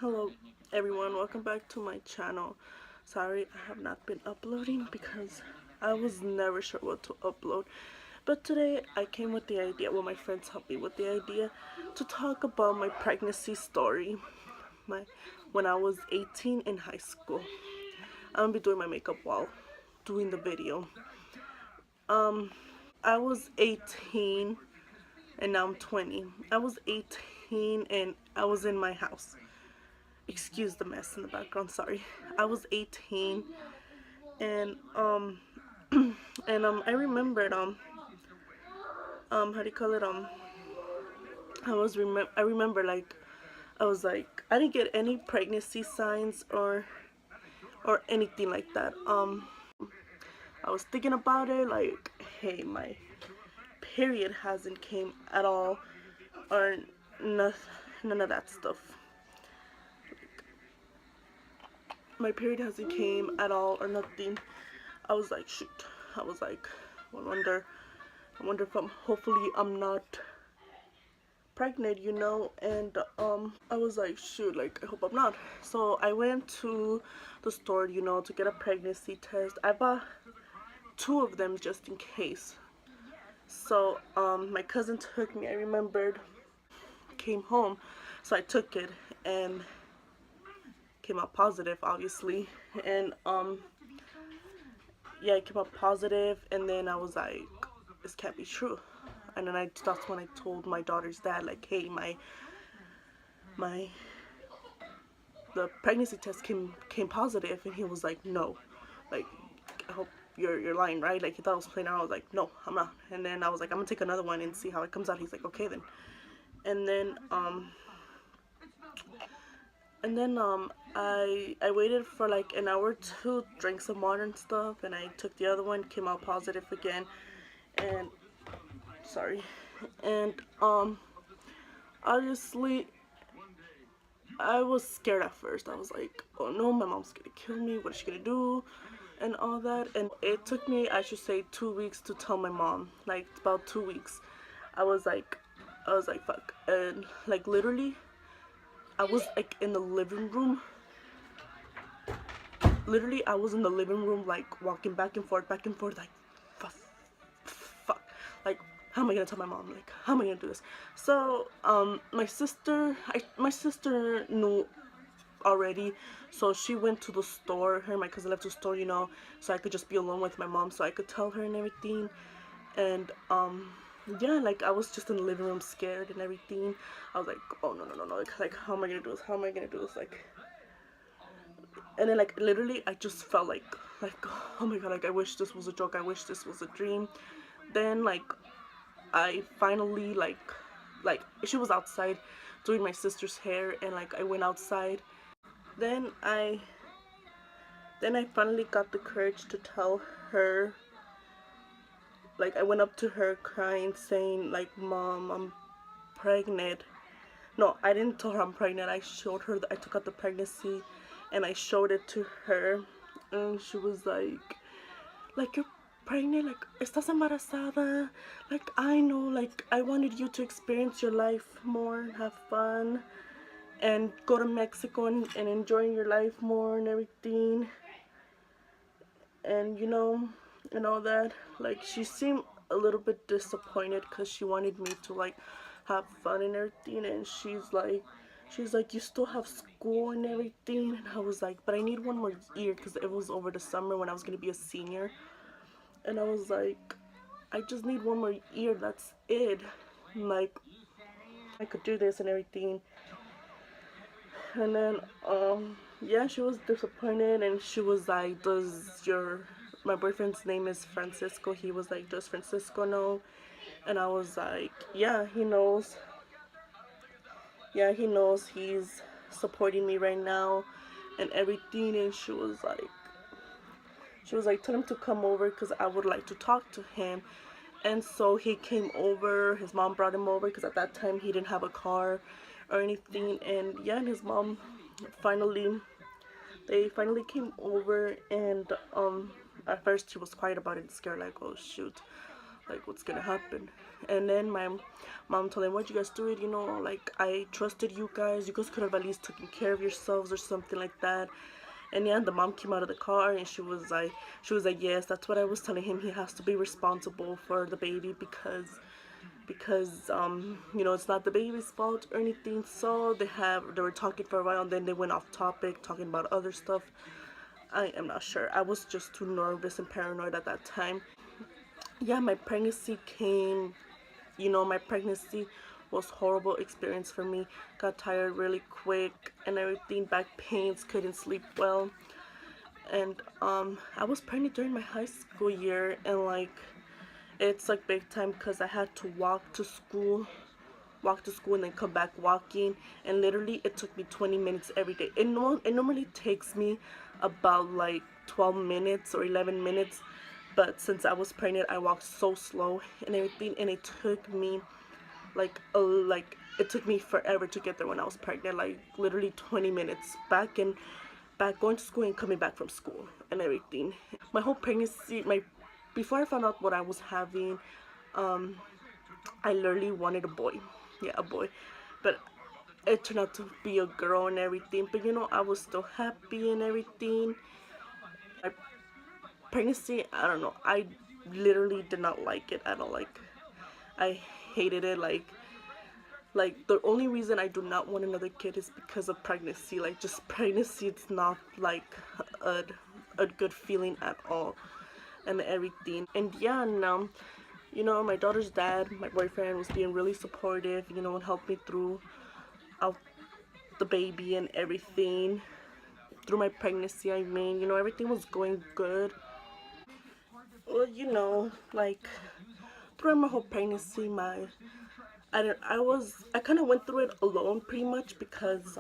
Hello everyone, welcome back to my channel. Sorry I have not been uploading because I was never sure what to upload, but today I came with the idea, well, my friends helped me with the idea to talk about my pregnancy story, when I was 18 in high school. I'm gonna be doing my makeup while doing the video. I was 18 and now I'm 20. I was 18 and I was in my house. Excuse the mess in the background, sorry. I was 18 and I remembered how do you call it, I remember, like, I was like, I didn't get any pregnancy signs or anything like that. I was thinking about it, like, hey, my period hasn't came at all, or none of that stuff. My period hasn't came at all or nothing. I was like, shoot. I was like, I wonder if hopefully I'm not pregnant, and I was like, shoot, like, I hope I'm not. So I went to the store, to get a pregnancy test. I bought 2 of them just in case. So my cousin took me, I remembered, came home, so I took it and came out positive, obviously. And yeah, it came out positive, and then I was like, this can't be true. And then that's when I told my daughter's dad, like, hey, the pregnancy test came positive. And he was like, no, like, I hope you're lying, right? Like, he thought I was playing around. I was like, no, I'm not. And then I was like, I'm gonna take another one and see how it comes out. He's like, okay then. And then I waited for like an hour or two, drank some water and stuff, and I took the other one, came out positive again. And sorry. And obviously I was scared at first. I was like, oh no, my mom's gonna kill me, what is she gonna do, and all that. And it took me, I should say, 2 weeks to tell my mom. Like, about 2 weeks. I was like, fuck. And like, literally, I was like in the living room. Literally, I was in the living room, like, walking back and forth, like, fuck, like, how am I gonna tell my mom? Like, how am I gonna do this? So my sister knew already, so she went to the store. Her and my cousin left the store, so I could just be alone with my mom, so I could tell her and everything. And yeah, like, I was just in the living room scared and everything. I was like, oh no, like, how am I gonna do this, like. And then, like, literally, I just felt like, oh my god, like, I wish this was a joke, I wish this was a dream. Then, like, I finally, like, she was outside doing my sister's hair, and, like, I went outside. Then I finally got the courage to tell her. Like, I went up to her crying, saying, like, Mom, I'm pregnant. No, I didn't tell her I'm pregnant. I showed her that I took out the pregnancy, and I showed it to her, and she was like, you're pregnant, like, estás embarazada, like, I know, like, I wanted you to experience your life more and have fun and go to Mexico and enjoying your life more and everything, and and all that. Like, she seemed a little bit disappointed because she wanted me to, like, have fun and everything. And she's like, you still have school and everything. And I was like, but I need one more year because it was over the summer when I was gonna be a senior. And I was like, I just need one more year, that's it. Like, I could do this and everything. And then yeah, she was disappointed, and she was like, my boyfriend's name is Francisco. He was like, does Francisco know? And I was like, yeah, he knows. Yeah, he knows. He's supporting me right now and everything. And she was like, tell him to come over because I would like to talk to him. And so he came over. His mom brought him over because at that time he didn't have a car or anything. And yeah, and his mom they finally came over. And at first he was quiet about it, scared, like, oh shoot, like what's gonna happen. And then my mom told him, why'd you guys do it, you know, like I trusted you guys could have at least taken care of yourselves or something like that. And yeah, the mom came out of the car and she was like, yes, that's what I was telling him. He has to be responsible for the baby because you know, it's not the baby's fault or anything. So they were talking for a while, and then they went off topic talking about other stuff. I am not sure. I was just too nervous and paranoid at that time. Yeah, my pregnancy came, you know, my pregnancy was horrible experience for me. Got tired really quick and everything, back pains, couldn't sleep well. And I was pregnant during my high school year, and like it's like big time because I had to walk to school and then come back walking, and literally it took me 20 minutes every day. It normally takes me about like 12 minutes or 11 minutes, but since I was pregnant I walked so slow and everything, and it took me like it took me forever to get there when I was pregnant, like literally 20 minutes back going to school and coming back from school and everything. My whole pregnancy, my before I found out what I was having, I literally wanted a boy. Yeah, a boy. But it turned out to be a girl and everything. But you know, I was still happy and everything. My pregnancy, I don't know. I literally did not like it at all. Like, I hated it. Like the only reason I do not want another kid is because of pregnancy. Like, just pregnancy, it's not like a, a good feeling at all and everything. And yeah, now, you know, my daughter's dad, my boyfriend, was being really supportive, you know, and helped me through out the baby and everything. Through my pregnancy, I mean, you know, everything was going good. Well, you know, like throughout my whole pregnancy, I kind of went through it alone pretty much because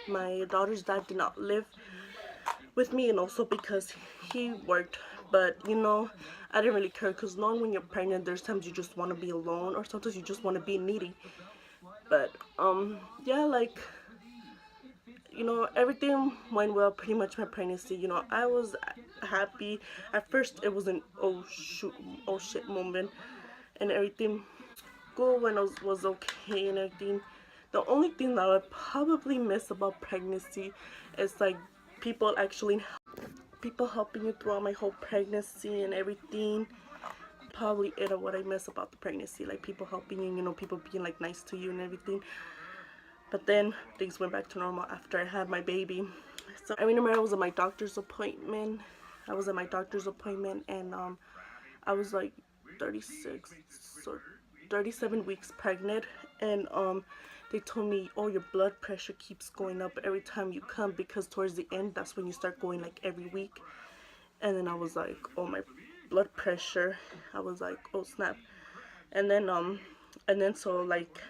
my daughter's dad did not live with me, and also because he worked. But you know, I didn't really care because knowing when you're pregnant, there's times you just want to be alone, or sometimes you just want to be needy. But yeah, like, you know, everything went well pretty much my pregnancy. You know, I was happy. At first it was an oh shoot, oh shit moment and everything. School when I was okay and everything. The only thing that I probably miss about pregnancy is like people actually people helping you throughout my whole pregnancy and everything. Probably it of what I miss about the pregnancy, like people helping you, you know, people being like nice to you and everything. But then things went back to normal after I had my baby. So I remember I was at my doctor's appointment. And I was like 36 or 37 weeks pregnant, and they told me, oh, your blood pressure keeps going up every time you come, because towards the end that's when you start going like every week. And then I was like, oh, my blood pressure. I was like, oh snap. And then so like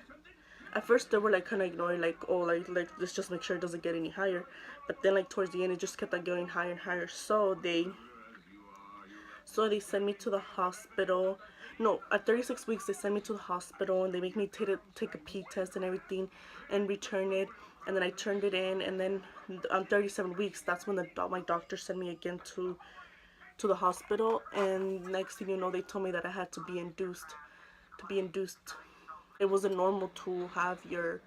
at first they were like kind of ignoring, like, oh, like let's just make sure it doesn't get any higher. But then like towards the end it just kept like going higher and higher. So they sent me to the hospital. No, at 36 weeks they sent me to the hospital, and they make me take a pee test and everything and return it. And then I turned it in, and then on 37 weeks that's when my doctor sent me again to the hospital. And next thing you know, they told me that I had to be induced. It wasn't normal to have your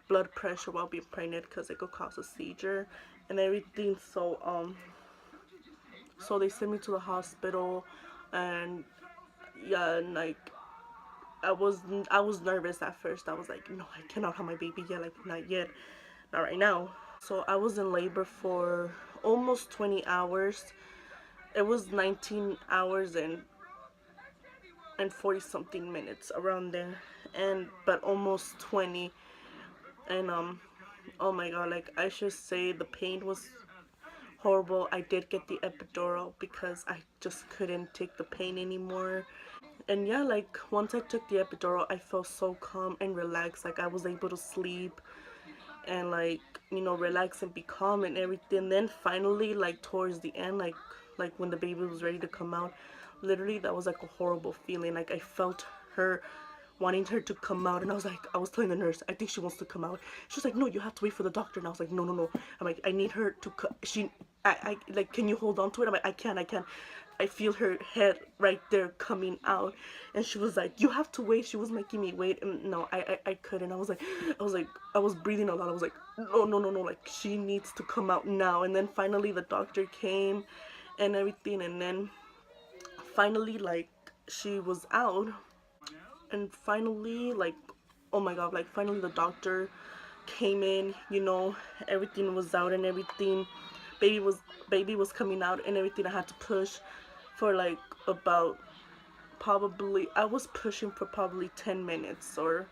blood pressure while being pregnant because it could cause a seizure and everything. So they sent me to the hospital, and yeah, and like I was nervous at first. I was like, no, I cannot have my baby yet, like not yet, not right now. So I was in labor for almost 20 hours. It was 19 hours and 40 something minutes around there, and but almost 20. And oh my god, like I should say the pain was horrible. I did get the epidural because I just couldn't take the pain anymore. And yeah, like once I took the epidural, I felt so calm and relaxed. Like I was able to sleep and like, you know, relax and be calm and everything. Then finally, like towards the end, like when the baby was ready to come out, literally that was like a horrible feeling. Like I felt her wanting her to come out. And I was telling the nurse, I think she wants to come out. She was like, no, you have to wait for the doctor. And I was like, no, no, no. I'm like, I need her to I like, can you hold on to it? I'm like, I can't. I feel her head right there coming out. And she was like, you have to wait. She was making me wait. And no, I couldn't. I was breathing a lot. I was like, no, no, no, no. Like, she needs to come out now. And then finally the doctor came and everything. And then finally, like, she was out. And finally, like, oh my god, like, finally the doctor came in, everything was out and everything. baby was Baby was coming out and everything. I had to push for like about, probably, I was pushing for probably 10 minutes or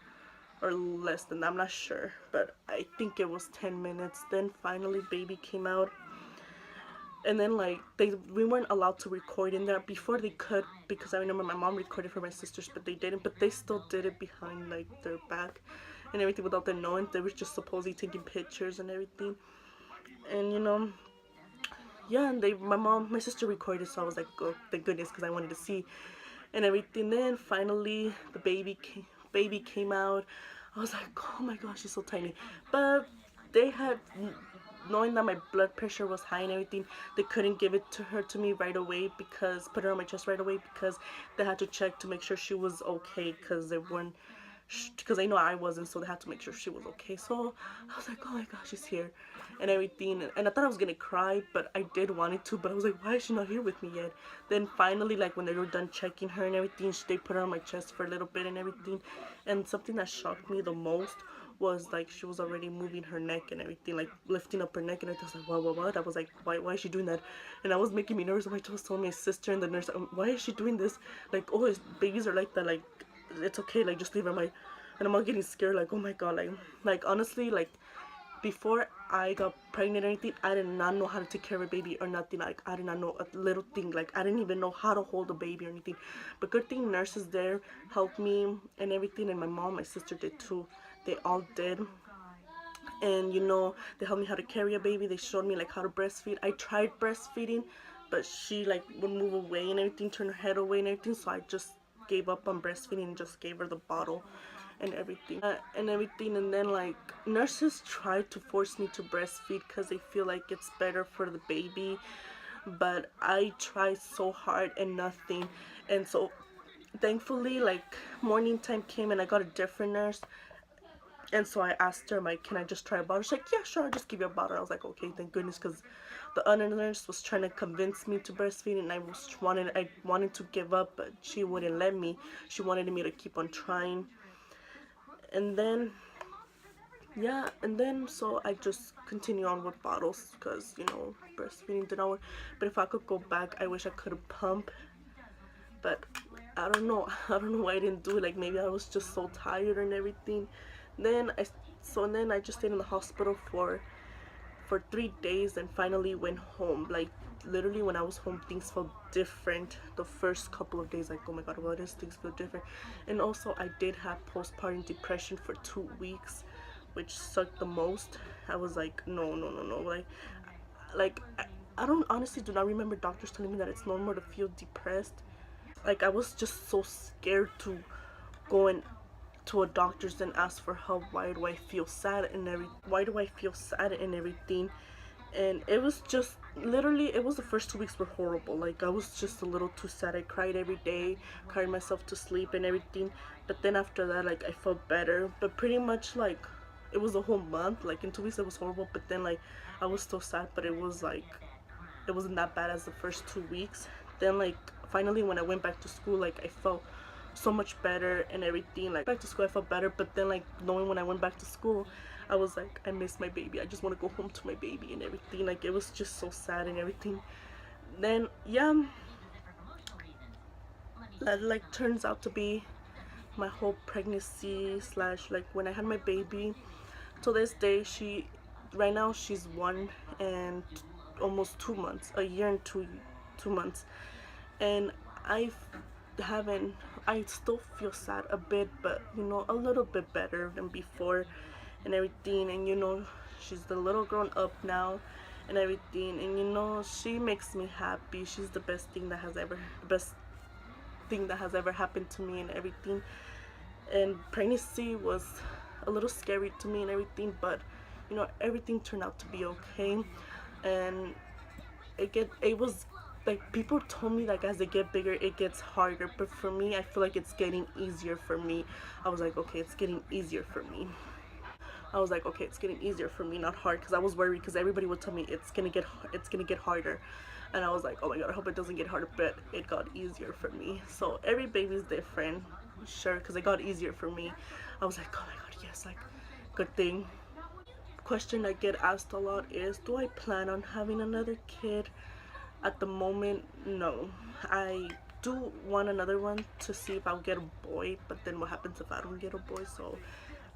less than that, I'm not sure, but I think it was 10 minutes. Then finally baby came out. And then, like, we weren't allowed to record in there. Before they could, because I remember my mom recorded for my sisters, but they didn't. But they still did it behind, like, their back and everything without them knowing. They were just supposedly taking pictures and everything. And yeah, and my sister recorded, so I was like, oh, thank goodness, because I wanted to see and everything. Then finally the baby came out. I was like, oh my gosh, she's so tiny. But they had, knowing that my blood pressure was high and everything, they couldn't give it to me right away, because put her on my chest right away, because they had to check to make sure she was okay, because they weren't, because I know I wasn't, so they had to make sure she was okay. So I was like, oh my gosh, she's here and everything. And I thought I was gonna cry, but I did want it to, but I was like, why is she not here with me yet? Then finally, like, when they were done checking her and everything, they put her on my chest for a little bit and everything. And something that shocked me the most was, like, she was already moving her neck and everything, like lifting up her neck, and I was like, what? I was like, why is she doing that? And I was making me nervous. I was telling my sister and the nurse, why is she doing this? Like, oh, babies are like that, like, it's okay, like, just leave her. And I'm all getting scared, like, oh my god, like honestly, like, before I got pregnant or anything, I did not know how to take care of a baby or nothing. Like, I did not know a little thing. Like, I didn't even know how to hold a baby or anything. But good thing nurses there helped me and everything, and my mom, my sister did too. They all did. And they helped me how to carry a baby. They showed me, like, how to breastfeed. I tried breastfeeding, but she, like, would move away and everything, turn her head away and everything, so I just gave up on breastfeeding and just gave her the bottle and everything. And then, like, nurses try to force me to breastfeed because they feel like it's better for the baby, but I tried so hard and nothing. And so thankfully, like, morning time came and I got a different nurse. And so I asked her, like, can I just try a bottle? She's like, yeah, sure, I'll just give you a bottle. I was like, okay, thank goodness, because the other nurse was trying to convince me to breastfeed, and I wanted to give up, but she wouldn't let me. She wanted me to keep on trying. And then, yeah, and then so I just continue on with bottles, because, breastfeeding didn't work. But if I could go back, I wish I could have pumped. But I don't know. I don't know why I didn't do it. Like, maybe I was just so tired and everything. Then I just stayed in the hospital for 3 days and finally went home. Like, literally when I was home, things felt different. The first couple of days, like, oh my god, what is, things feel different. And also I did have postpartum depression for 2 weeks, which sucked the most. I was like, no, no, no, no. Like I don't, honestly do not remember doctors telling me that it's normal to feel depressed. Like, I was just so scared to go and to a doctor's and ask for help. Why do I feel sad and everything? And it was just, literally, it was, the first 2 weeks were horrible. Like, I was just a little too sad. I cried every day, cried myself to sleep and everything. But then after that, like, I felt better. But pretty much, like, it was a whole month. Like, in 2 weeks it was horrible, but then, like, I was still sad, but it was like, it wasn't that bad as the first 2 weeks. Then, like, finally when I went back to school, like, I felt so much better and everything. Like, back to school I felt better, but then, like, knowing when I went back to school, I was like, I miss my baby. I just want to go home to my baby and everything. Like, it was just so sad and everything. Then, yeah, that, like, turns out to be my whole pregnancy slash, like, when I had my baby. To this day, right now she's 1 and almost 2 months, a year and two months. And I still feel sad a bit, but, a little bit better than before and everything. And, she's the little grown up now and everything. And, she makes me happy. She's the best thing that has ever happened to me and everything. and pregnancy was a little scary to me and everything, but you know, everything turned out to be okay. And it was like, people told me like as they get bigger it gets harder, but for me I feel like it's getting easier for me. I was like, okay, it's getting easier for me. I was like, okay, it's getting easier for me, not hard, because I was worried because everybody would tell me it's gonna get harder, and I was like, oh my god, I hope it doesn't get harder, but it got easier for me. So every baby's different, sure, because it got easier for me. I was like, oh my god, yes, like, good thing. Question I get asked a lot is, do I plan on having another kid? At the moment, no. I do want another one to see if I'll get a boy, but then what happens if I don't get a boy? So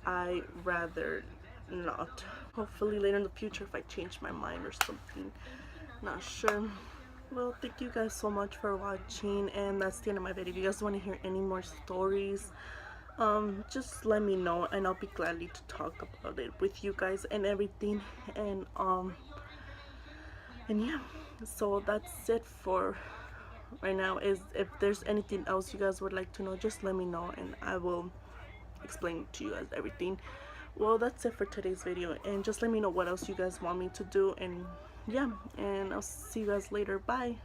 I rather not. Hopefully later in the future if I change my mind or something. Not sure. Well, thank you guys so much for watching, and that's the end of my video. If you guys want to hear any more stories, just let me know and I'll be gladly to talk about it with you guys and everything. And yeah, so that's it for right now. Is if there's anything else you guys would like to know, just let me know and I will explain to you guys everything. Well, that's it for today's video, and just let me know what else you guys want me to do. And yeah, and I'll see you guys later. Bye.